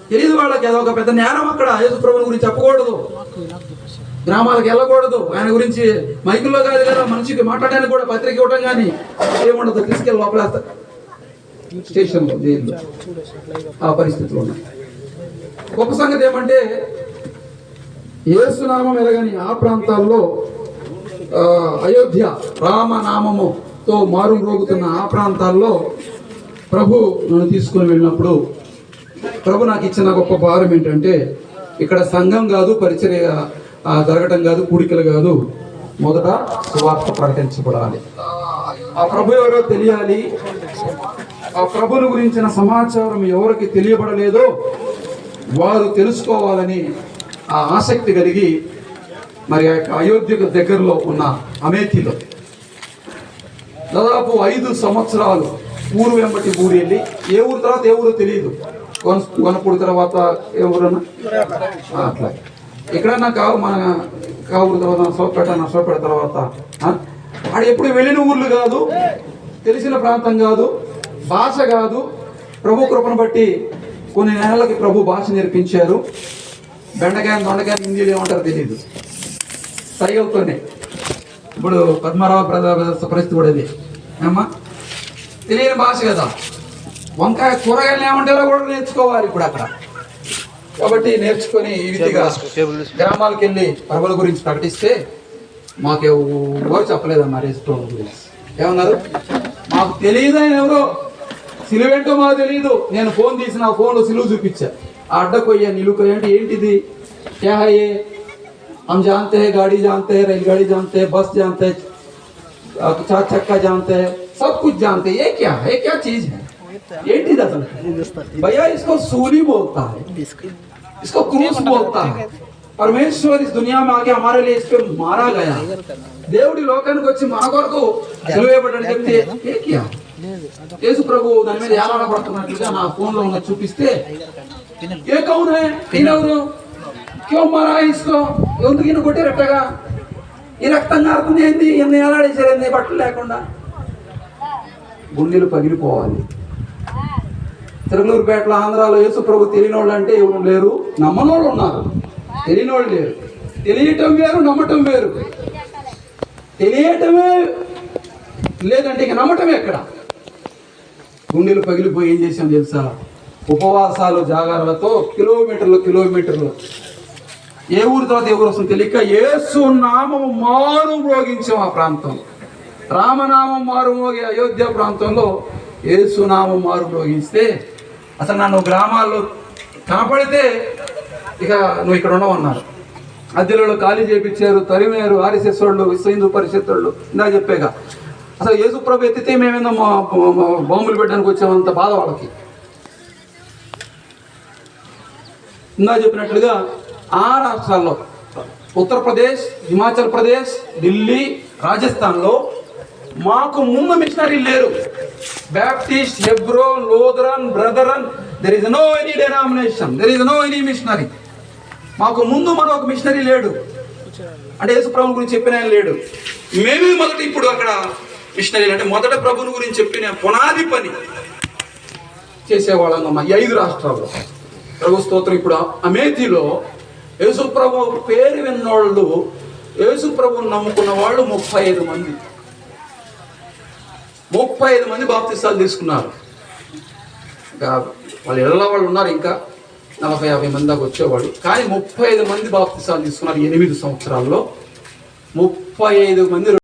తెలియదు వాళ్ళకి. అదొక పెద్ద నేరం. అక్కడ యేసు ప్రభుని గురించి చెప్పకూడదు, గ్రామాలకు వెళ్ళకూడదు, ఆయన గురించి మైకుల్లో కాదు కదా మనిషికి మాట్లాడడానికి కూడా పత్రిక ఇవ్వటం కానీ ఏముండదు, తీసుకెళ్ళి లోపలేస్తారు స్టేషన్లో, జైల్లో. ఆ పరిస్థితులు ఉన్నాయి. గొప్ప సంగతి ఏమంటే యేసునామం ఎరగని ఆ ప్రాంతాల్లో, అయోధ్య రామనామముతో మారు మ్రోగుతున్న ఆ ప్రాంతాల్లో ప్రభు నన్ను తీసుకుని వెళ్ళినప్పుడు ప్రభు నాకు ఇచ్చిన గొప్ప భారం ఏంటంటే, ఇక్కడ సంఘం కాదు, పరిచర్య జరగటం కాదు, కూడికలు కాదు, మొదట సువార్త ప్రకటించబడాలి. ఆ ప్రభు ఎవరో తెలియాలి. ఆ ప్రభుని గురించిన సమాచారం ఎవరికి తెలియబడలేదో వారు తెలుసుకోవాలని ఆ ఆసక్తి కలిగి మరి అయోధ్యకు దగ్గరలో ఉన్న అమేథీలో దాదాపు 5 సంవత్సరాలు ఊరు వెంబటి ఊరు వెళ్ళి, ఏ ఊరు తర్వాత ఏ ఊరో తెలియదు, కొనపూడి తర్వాత ఏ ఊరన్నా అట్లా ఎక్కడన్నా మన కావురు తర్వాత నష్టపేట తర్వాత ఆడ ఎప్పుడు వెళ్ళిన ఊర్లు కాదు, తెలిసిన ప్రాంతం కాదు, భాష కాదు. ప్రభు కృపను బట్టి కొన్ని నెలలకి ప్రభు భాష నేర్పించారు. బెండకాయ దొండకాయ హిందీలో ఏమంటారో తెలియదు, సైగలతోనే. ఇప్పుడు పద్మరావు పరిస్థితి కూడా ఇది ఏమ్మా, తెలియని భాష కదా. వంకాయ కూరగాయలు ఏమంటారో కూడా నేర్చుకోవాలి ఇప్పుడు అక్కడ. కాబట్టి నేర్చుకొని ఈ విధిగా గ్రామాలకు వెళ్ళి ప్రభుల గురించి ప్రకటిస్తే మాకు ఎవరో చెప్పలేదమ్మా యేసుప్రభు గురించి. ఏమన్నారు, మాకు తెలియదు ఆయన ఎవరో, సిలువేంటో మాకు తెలియదు. నేను ఫోన్ తీసి నా ఫోన్లో సిలువు చూపించా, ఆ అడ్డకొయ్యా నిలుకొయ్య అంటే ఏంటిది, క్యా హై యే, हम जानते हैं, गाड़ी जानते हैं, रेलगाड़ी जानते हैं, बस जानते हैं, 4 चक्का जानते हैं, सब कुछ जानते हैं. ये क्या है, क्या चीज है, ఏంటిది అసలు भैया? इसको सूली बोलता है, इसको क्रूस बोलता है. परमेश्वर इस दुनिया में आके हमारे लिए इस पे मारा गया. దేవుడి లోకానికి వచ్చి మన కొరకు సిలువేయబడ్డాడని చెప్తే ఏ క్యా, యేసు ప్రభు దాని మీద ఏలాడబడుతున్నట్లుగా నా ఫోన్లో ఉన్న చూపిస్తే, ఏ కౌన్ హై, ఈయనెవరు, క్యో మారా ఇస్కో, ఎందుకు ఈయన కొట్టారట్టగా, ఈ రక్తం కారుతుంది ఏంది, ఈయన ఏలాడేసారు బట్టలు లేకుండా. గుండెలు పగిలిపోవాలి. తిరుగలూరుపేటలో ఆంధ్రాలో యేసు ప్రభు తెలియని వాళ్ళు అంటే ఎవరు లేరు, నమ్మని వాళ్ళు ఉన్నారు, తెలియని వాళ్ళు లేరు. తెలియటం వేరు, నమ్మటం వేరు. తెలియటమే లేదంటే ఇక నమ్మటం ఎక్కడ? గుండెలు పగిలిపోయి ఏం చేసాం తెలుసా, ఉపవాసాలు జాగారాలతో కిలోమీటర్లు ఏ ఊరి తర్వాత ఏ ఊరు వస్తుంది తెలియక యేసు నామము మారు మ్రోగించాం. ఆ ప్రాంతం రామనామం మారు మోగే అయోధ్య ప్రాంతంలో యేసు నామం మారు మ్రోగిస్తే అసలు నన్ను గ్రామాల్లో కనపడితే ఇక నువ్వు ఇక్కడ ఉండవన్నారు. అద్దెలలో ఖాళీ చేయించారు, తరిమేరు. ఆర్ఎస్ఎస్ వాళ్ళు, విశ్వ హిందూ పరిషత్ వాళ్ళు, ఇందా చెప్పాక అసలు యేసు ప్రభు ఎత్తితే మేమేందో బాంబులు పెట్టడానికి వచ్చామంత బాధ వాళ్ళకి. ఇందా చెప్పినట్లుగా ఆ రాష్ట్రాల్లో ఉత్తరప్రదేశ్, హిమాచల్ ప్రదేశ్, ఢిల్లీ, రాజస్థాన్లో మాకు ముందు మిషనరీ లేరు. Baptist, Hebron, Lutheran, Brethren, there is no any denomination, there is no any missionary. మాకు ముందు మరొక మిషనరీ లేడు, అంటే యేసు ప్రభు గురించి చెప్పిన ఆయన లేడు. మేమే మొదట ఇప్పుడు అక్కడ మిషనరీలు, అంటే మొదట ప్రభుని గురించి చెప్పిన పునాది పని చేసేవాళ్ళం ఈ 5 రాష్ట్రాల్లో. ప్రభు స్తోత్రం. ఇప్పుడు అమేథీలో యేసు ప్రభు పేరు విన్నోళ్ళు, యేసు ప్రభుని నమ్ముకున్న వాళ్ళు 35 మంది. 35 మంది బాప్తిసాలు తీసుకున్నారు. ఇంకా వాళ్ళ ఇళ్ళలో వాళ్ళు ఉన్నారు, ఇంకా 40-50 మంది దాకా వచ్చేవాళ్ళు. కానీ 35 మంది బాప్తిసాలు తీసుకున్నారు 8 సంవత్సరాల్లో. 35 మంది